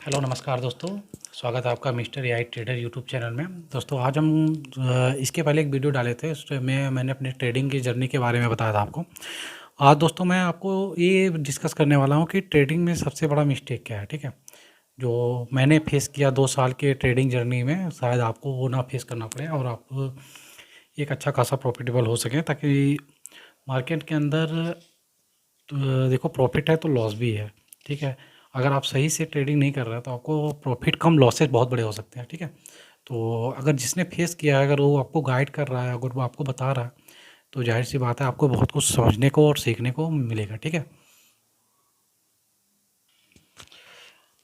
Hello नमस्कार दोस्तों। स्वागत है आपका mister AI trader YouTube channel में। दोस्तों आज हम इसके पहले एक वीडियो डाले थे, उसमें मैंने अपनी ट्रेडिंग की जर्नी के बारे में बताया था आपको। आज दोस्तों मैं आपको ये डिस्कस करने वाला हूँ कि ट्रेडिंग में सबसे बड़ा मिस्टेक क्या है। ठीक है, जो मैंने फेस किया 2 साल के ट्रेडिंग जर्नी में, शायद आपको वो ना फेस करना पड़े और आप एक अच्छा खासा प्रॉफिटेबल हो सकें, ताकि मार्केट के अंदर देखो प्रॉफिट है तो लॉस भी है। ठीक है, अगर आप सही से ट्रेडिंग नहीं कर रहे हैं तो आपको प्रॉफिट कम, लॉसेस बहुत बड़े हो सकते हैं। ठीक है, तो अगर जिसने फेस किया है, अगर वो आपको गाइड कर रहा है, अगर वो आपको बता रहा है, तो जाहिर सी बात है आपको बहुत कुछ समझने को और सीखने को मिलेगा। ठीक है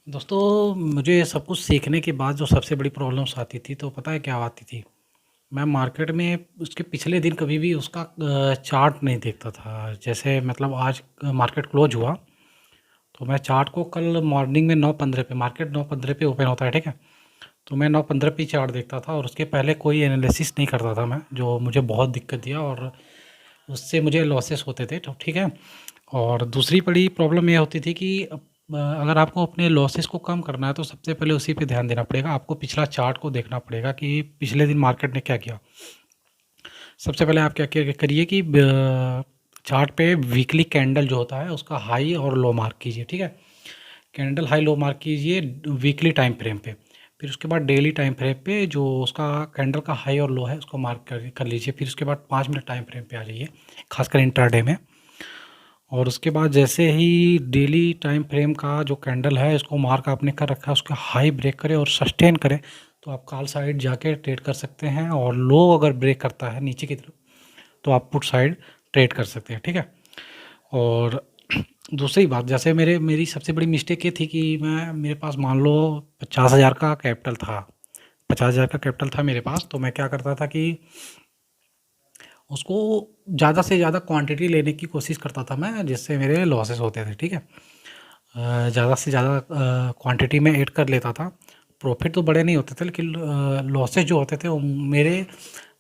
दोस्तों, मुझे सब कुछ सीखने के बाद जो सबसे बड़ी प्रॉब्लम्स आती थी, तो पता है क्या आती थी? मैं मार्केट में उसके पिछले दिन कभी भी उसका चार्ट नहीं देखता था। जैसे मतलब आज मार्केट क्लोज हुआ, तो मैं चार्ट को कल मॉर्निंग में 9:15 पे, मार्केट 9:15 पे ओपन होता है। ठीक है, तो मैं 9:15 पे ही चार्ट देखता था और उसके पहले कोई एनालिसिस नहीं करता था मैं, जो मुझे बहुत दिक्कत दिया और उससे मुझे लॉसेस होते थे। तो ठीक है, और दूसरी बड़ी प्रॉब्लम ये होती थी कि अगर आपको अपने लॉसेस को कम करना है तो सबसे पहले उसी पे ध्यान देना पड़ेगा। आपको पिछला चार्ट को देखना पड़ेगा कि पिछले दिन मार्केट ने क्या किया। सबसे पहले आप क्या करिए कि चार्ट पे वीकली कैंडल जो होता है उसका हाई और लो मार्क कीजिए। ठीक है, कैंडल हाई लो मार्क कीजिए वीकली टाइम फ्रेम पे। फिर उसके बाद डेली टाइम फ्रेम पे जो उसका कैंडल का हाई और लो है उसको मार्क कर लीजिए। फिर उसके बाद 5 मिनट टाइम फ्रेम पे आ जाइए, खासकर इंट्राडे में। और उसके बाद जैसे ही डेली टाइम फ्रेम का जो कैंडल है इसको मार्क आपने कर रखा है, उसका हाई ब्रेक करे और सस्टेन करे, तो आप कॉल साइड जाके ट्रेड कर सकते हैं। और लो अगर ब्रेक करता है नीचे की तरफ, तो आप पुट साइड ट्रेड कर सकते हैं। ठीक है, और दूसरी बात, जैसे मेरी सबसे बड़ी मिस्टेक ये थी कि मेरे पास मान लो 50,000 का कैपिटल था, 50,000 का कैपिटल था मेरे पास। तो मैं क्या करता था कि उसको ज़्यादा से ज़्यादा क्वांटिटी लेने की कोशिश करता था मैं, जिससे मेरे लॉसेस होते थे। ठीक है, ज़्यादा से ज़्यादा क्वांटिटी में ऐड कर लेता था। प्रॉफिट तो बड़े नहीं होते थे, लेकिन लॉसेस जो होते थे वो मेरे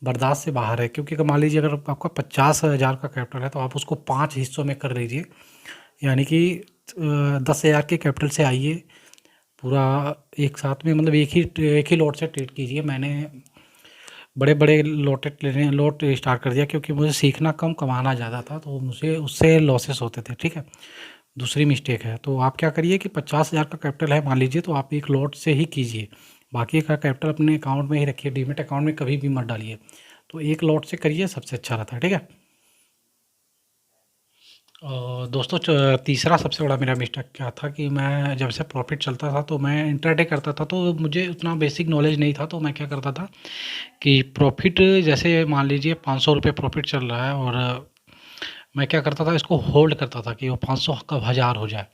बर्दाश्त से बाहर है। क्योंकि अगर मान लीजिए अगर आपका 50,000 का कैपिटल है, तो आप उसको 5 हिस्सों में कर लीजिए। यानी कि 10,000 के कैपिटल से आइए, पूरा एक साथ में, मतलब एक ही लोट से ट्रेड कीजिए। मैंने बड़े बड़े लोट स्टार्ट कर दिया, क्योंकि मुझे सीखना कम, कमाना ज़्यादा था, तो मुझे उससे लॉसेस होते थे। ठीक है, दूसरी मिस्टेक है, तो आप क्या करिए कि 50,000 का कैपिटल है मान लीजिए, तो आप एक लॉट से ही कीजिए। बाकी का कैपिटल अपने अकाउंट में ही रखिए, डीमेट अकाउंट में कभी भी मत डालिए। तो एक लॉट से करिए, सबसे अच्छा रहता है। ठीक है, और दोस्तों तीसरा सबसे बड़ा मेरा मिस्टेक क्या था कि मैं जब से प्रॉफिट चलता था तो मैं इंट्राडे करता था, तो मुझे उतना बेसिक नॉलेज नहीं था। तो मैं क्या करता था कि प्रॉफिट, जैसे मान लीजिए 500 रुपये प्रॉफिट चल रहा है, और मैं क्या करता था, इसको होल्ड करता था कि वो 500 कब 1000 हो जाए।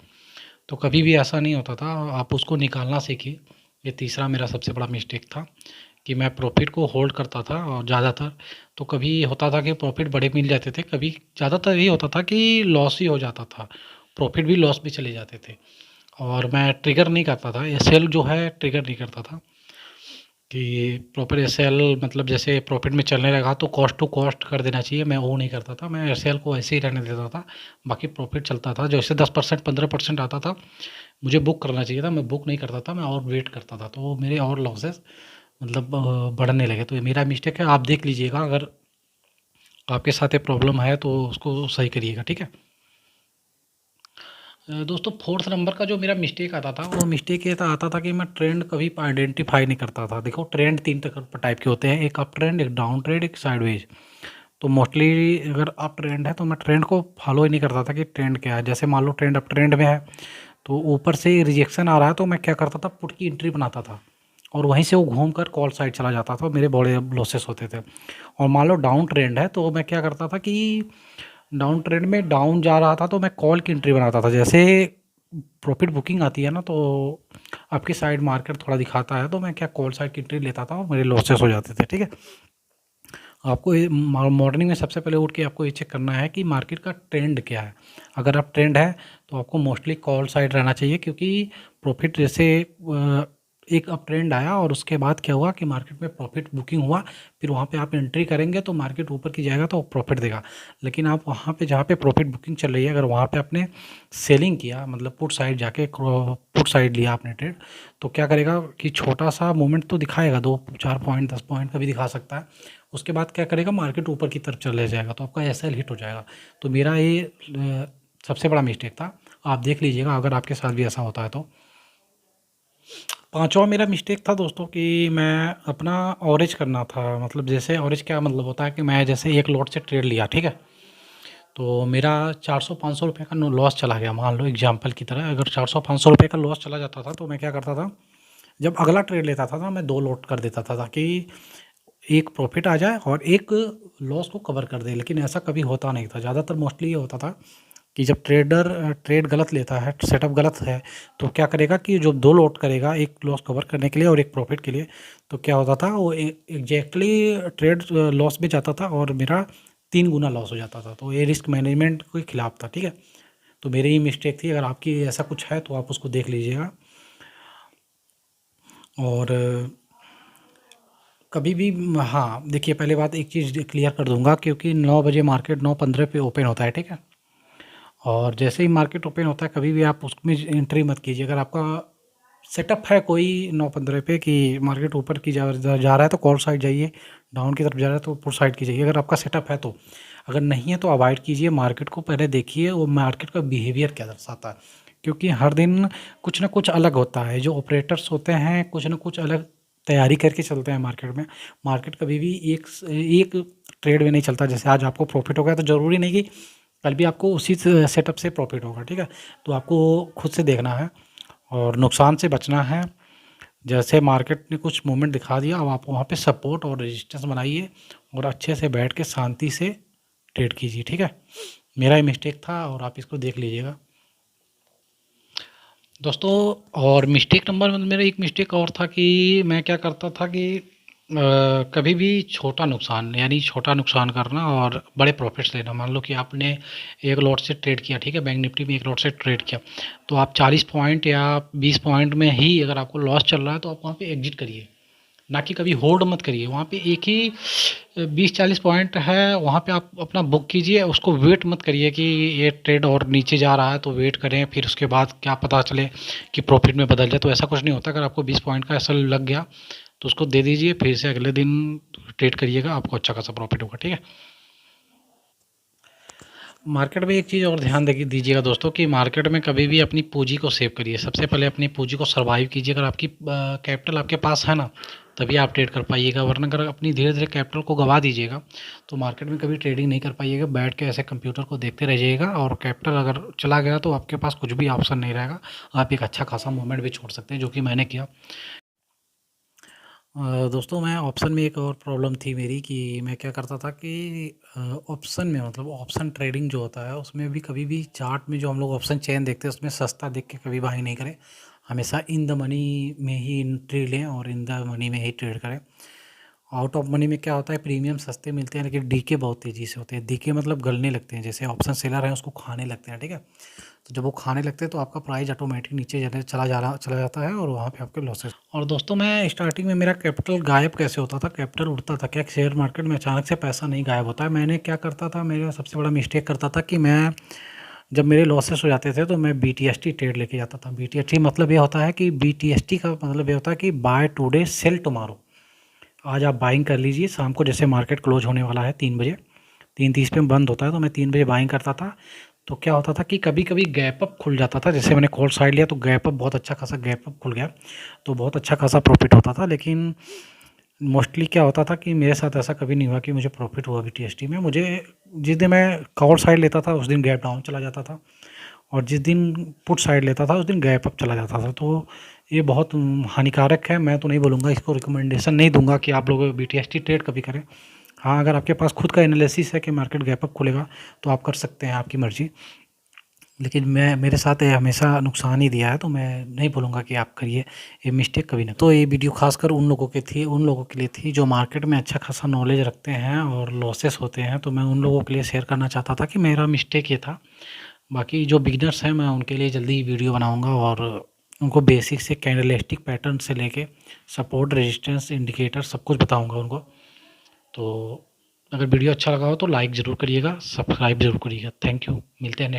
तो कभी भी ऐसा नहीं होता था, आप उसको निकालना सीखिए। ये तीसरा मेरा सबसे बड़ा मिस्टेक था कि मैं प्रॉफिट को होल्ड करता था, और ज़्यादातर तो कभी होता था कि प्रॉफिट बड़े मिल जाते थे, कभी ज़्यादातर ये होता था कि लॉस ही हो जाता था, प्रॉफिट भी लॉस भी चले जाते थे। और मैं ट्रिगर नहीं करता था, एसएल जो है ट्रिगर नहीं करता था कि प्रॉपर एसएल, मतलब जैसे प्रॉफिट में चलने लगा तो कॉस्ट टू कॉस्ट कर देना चाहिए, मैं वो नहीं करता था। मैं एसएल को ऐसे ही रहने देता था, बाकी प्रॉफिट चलता था। जैसे 10% 15% आता था, मुझे बुक करना चाहिए था, मैं बुक नहीं करता था, मैं और वेट करता था, तो मेरे और लॉसेस मतलब बढ़ने लगे। तो ये मेरा मिस्टेक है, आप देख लीजिएगा, अगर आपके साथ ये प्रॉब्लम है तो उसको सही करिएगा। ठीक है दोस्तों, फोर्थ नंबर का जो मेरा मिस्टेक आता था, वो मिस्टेक ये आता था कि मैं ट्रेंड कभी आइडेंटिफाई नहीं करता था। देखो, ट्रेंड 3 टाइप के होते हैं, एक अप ट्रेंड, एक डाउन ट्रेंड, एक साइडवेज। तो मोस्टली अगर अप ट्रेंड है तो मैं ट्रेंड को फॉलो ही नहीं करता था कि ट्रेंड क्या है। जैसे मान लो ट्रेंड अप ट्रेंड में है, तो ऊपर से रिजेक्शन आ रहा है, तो मैं क्या करता था, पुट की एंट्री बनाता था, और वहीं से वो घूम कर कॉल साइड चला जाता था, मेरे बड़े लॉसेस होते थे। और मान लो डाउन ट्रेंड है, तो मैं क्या करता था कि डाउन ट्रेंड में डाउन जा रहा था तो मैं कॉल की एंट्री बनाता था। जैसे प्रॉफिट बुकिंग आती है ना, तो आपकी साइड मार्केट थोड़ा दिखाता है, तो मैं क्या कॉल साइड की एंट्री लेता था और मेरे लॉसेस हो जाते थे। ठीक है, आपको ये मॉर्निंग में सबसे पहले उठ के आपको ये चेक करना है कि मार्केट का ट्रेंड क्या है। अगर आप ट्रेंड है तो आपको मोस्टली कॉल साइड रहना चाहिए, क्योंकि प्रॉफिट जैसे एक अप ट्रेंड आया और उसके बाद क्या हुआ कि मार्केट में प्रॉफिट बुकिंग हुआ। फिर वहाँ पे आप एंट्री करेंगे तो मार्केट ऊपर की जाएगा तो प्रॉफिट देगा। लेकिन आप वहाँ पे जहाँ पे प्रॉफिट बुकिंग चल रही है, अगर वहाँ पे आपने सेलिंग किया, मतलब पुट साइड जाके पुट साइड लिया आपने ट्रेड, तो क्या करेगा कि छोटा सा मूवमेंट तो दिखाएगा, 2-4 पॉइंट 10 पॉइंट का भी दिखा सकता है। उसके बाद क्या करेगा, मार्केट ऊपर की तरफ चले जाएगा तो आपका एसएल हिट हो जाएगा। तो मेरा ये सबसे बड़ा मिस्टेक था। आप देख लीजिएगा अगर आपके साथ भी ऐसा होता है तो। पांचवा मेरा मिस्टेक था दोस्तों कि मैं अपना ऑवरेज करना था। मतलब जैसे ऑवरेज क्या मतलब होता है कि मैं जैसे एक लॉट से ट्रेड लिया, ठीक है, तो मेरा 400-500 रुपये का लॉस चला गया, मान लो एग्जाम्पल की तरह। अगर 400-500 रुपये का लॉस चला जाता था तो मैं क्या करता था, जब अगला ट्रेड लेता था ना, मैं 2 लॉट कर देता था ताकि एक प्रॉफिट आ जाए और एक लॉस को कवर कर दे। लेकिन ऐसा कभी होता नहीं था। ज़्यादातर मोस्टली ये होता था कि जब ट्रेडर ट्रेड गलत लेता है, सेटअप गलत है, तो क्या करेगा कि जो 2 लॉट करेगा, एक लॉस कवर करने के लिए और एक प्रॉफिट के लिए, तो क्या होता था वो एग्जैक्टली ट्रेड लॉस में जाता था और मेरा 3 गुना लॉस हो जाता था। तो ये रिस्क मैनेजमेंट के खिलाफ था, ठीक है। तो मेरी ही मिस्टेक थी। अगर आपकी ऐसा कुछ है तो आप उसको देख लीजिएगा। और कभी भी हाँ, देखिए पहले बात एक चीज़ क्लियर कर दूँगा, क्योंकि 9 बजे मार्केट 9:15 पे ओपन होता है, ठीक है? और जैसे ही मार्केट ओपन होता है कभी भी आप उसमें एंट्री मत कीजिए। अगर आपका सेटअप है कोई 9:15 पे कि मार्केट ऊपर की जा रहा है तो कॉल साइड जाइए, डाउन की तरफ जा रहा है तो पुट साइड की जाइए, अगर आपका सेटअप है तो। अगर नहीं है तो अवॉइड कीजिए। मार्केट को पहले देखिए वो मार्केट का बिहेवियर क्या दर्शाता है, क्योंकि हर दिन कुछ ना कुछ अलग होता है। जो ऑपरेटर्स होते हैं कुछ ना कुछ अलग तैयारी करके चलते हैं मार्केट में। मार्केट कभी भी एक ट्रेड में नहीं चलता। जैसे आज आपको प्रॉफिट हो गया तो ज़रूरी नहीं कि कल भी आपको उसी सेटअप से प्रॉफिट होगा, ठीक है। तो आपको खुद से देखना है और नुकसान से बचना है। जैसे मार्केट ने कुछ मूवमेंट दिखा दिया, अब आप वहाँ पे सपोर्ट और रेजिस्टेंस बनाइए और अच्छे से बैठ के शांति से ट्रेड कीजिए, ठीक है। मेरा ही मिस्टेक था और आप इसको देख लीजिएगा दोस्तों। और मिस्टेक नंबर, मेरा एक मिस्टेक और था कि मैं क्या करता था कि कभी भी छोटा नुकसान, यानी छोटा नुकसान करना और बड़े प्रॉफिट्स लेना। मान लो कि आपने एक लॉट से ट्रेड किया, ठीक है, बैंक निफ्टी में एक लॉट से ट्रेड किया, तो आप 40 पॉइंट या 20 पॉइंट में ही अगर आपको लॉस चल रहा है तो आप वहाँ पे एग्जिट करिए, ना कि कभी होल्ड मत करिए। वहाँ पे एक ही 20-40 पॉइंट है, वहाँ पे आप अपना बुक कीजिए, उसको वेट मत करिए कि ये ट्रेड और नीचे जा रहा है तो वेट करें फिर उसके बाद क्या पता चले कि प्रॉफिट में बदल जाए। तो ऐसा कुछ नहीं होता। अगर आपको 20 पॉइंट का ऐसा लग गया तो उसको दे दीजिए, फिर से अगले दिन ट्रेड करिएगा, आपको अच्छा खासा प्रॉफिट होगा, ठीक है। मार्केट में एक चीज़ और ध्यान दीजिएगा दोस्तों कि मार्केट में कभी भी अपनी पूंजी को सेव करिए। सबसे पहले अपनी पूंजी को सर्वाइव कीजिए। अगर आपकी कैपिटल आपके पास है ना, तभी आप ट्रेड कर पाइएगा, वरना अगर अपनी धीरे धीरे कैपिटल को गवा दीजिएगा तो मार्केट में कभी ट्रेडिंग नहीं कर पाइएगा। बैठ के ऐसे कंप्यूटर को देखते रह जाइएगा और कैपिटल अगर चला गया तो आपके पास कुछ भी ऑप्शन नहीं रहेगा। आप एक अच्छा खासा मूवमेंट भी छोड़ सकते हैं, जो कि मैंने किया। दोस्तों मैं ऑप्शन में एक और प्रॉब्लम थी मेरी कि मैं क्या करता था कि ऑप्शन में, मतलब ऑप्शन ट्रेडिंग जो होता है उसमें भी कभी भी चार्ट में जो हम लोग ऑप्शन चेन देखते हैं उसमें सस्ता देख के कभी बाई नहीं करें। हमेशा इन द मनी में ही एंट्री लें और इन द मनी में ही ट्रेड करें। आउट ऑफ मनी में क्या होता है, प्रीमियम सस्ते मिलते हैं लेकिन डीके बहुत तेज़ी से होते हैं। डीके मतलब गलने लगते हैं, जैसे ऑप्शन सेलर है उसको खाने लगते हैं, ठीक है। तो जब वो खाने लगते हैं तो आपका प्राइस ऑटोमेटिक नीचे चला जाता है और वहाँ पे आपके लॉसेस। और दोस्तों मैं स्टार्टिंग में मेरा कैपिटल गायब कैसे होता था, कैपिटल उड़ता था क्या शेयर मार्केट में? अचानक से पैसा नहीं गायब होता है। मैंने क्या करता था, मेरा सबसे बड़ा मिस्टेक करता था कि मैं जब मेरे लॉसेस हो जाते थे तो मैं बीटीएसटी ट्रेड लेके जाता था। बीटीएसटी मतलब ये होता है कि बीटीएसटी का मतलब ये होता है कि बाय टुडे सेल टुमारो। आज आप बाइंग कर लीजिए, शाम को जैसे मार्केट क्लोज होने वाला है 3 बजे, 3:30 पे बंद होता है, तो मैं 3 बजे बाइंग करता था। तो क्या होता था कि कभी कभी गैप अप खुल जाता था। जैसे मैंने कॉल साइड लिया तो गैप अप, बहुत अच्छा खासा गैप अप खुल गया तो बहुत अच्छा खासा प्रॉफिट होता था। लेकिन मोस्टली क्या होता था कि मेरे साथ ऐसा कभी नहीं हुआ कि मुझे प्रॉफिट हुआ बीटीएसटी में। मुझे जिस दिन मैं कॉल साइड लेता था उस दिन गैप डाउन चला जाता था और जिस दिन पुट साइड लेता था उस दिन गैप अप चला जाता था। तो ये बहुत हानिकारक है। मैं तो नहीं बोलूँगा, इसको रिकमेंडेशन नहीं दूंगा कि आप लोग बीटीएसटी ट्रेड कभी करें। हाँ, अगर आपके पास खुद का एनालिसिस है कि मार्केट गैप अप खुलेगा तो आप कर सकते हैं, आपकी मर्ज़ी। लेकिन मेरे साथ ये हमेशा नुकसान ही दिया है तो मैं नहीं बोलूँगा कि आप करिए, ये मिस्टेक कभी ना। तो ये वीडियो खासकर उन लोगों के लिए थी जो मार्केट में अच्छा खासा नॉलेज रखते हैं और लॉसेस होते हैं। तो मैं उन लोगों के लिए शेयर करना चाहता था कि मेरा मिस्टेक ये था। बाकी जो बिगिनर्स हैं मैं उनके लिए जल्दी ही वीडियो बनाऊँगा और उनको बेसिक से कैंडलस्टिक पैटर्न से लेके सपोर्ट, रेजिस्टेंस, इंडिकेटर सब कुछ बताऊँगा उनको। तो अगर वीडियो अच्छा लगा हो तो लाइक ज़रूर करिएगा, सब्सक्राइब ज़रूर करिएगा। थैंक यू, मिलते हैं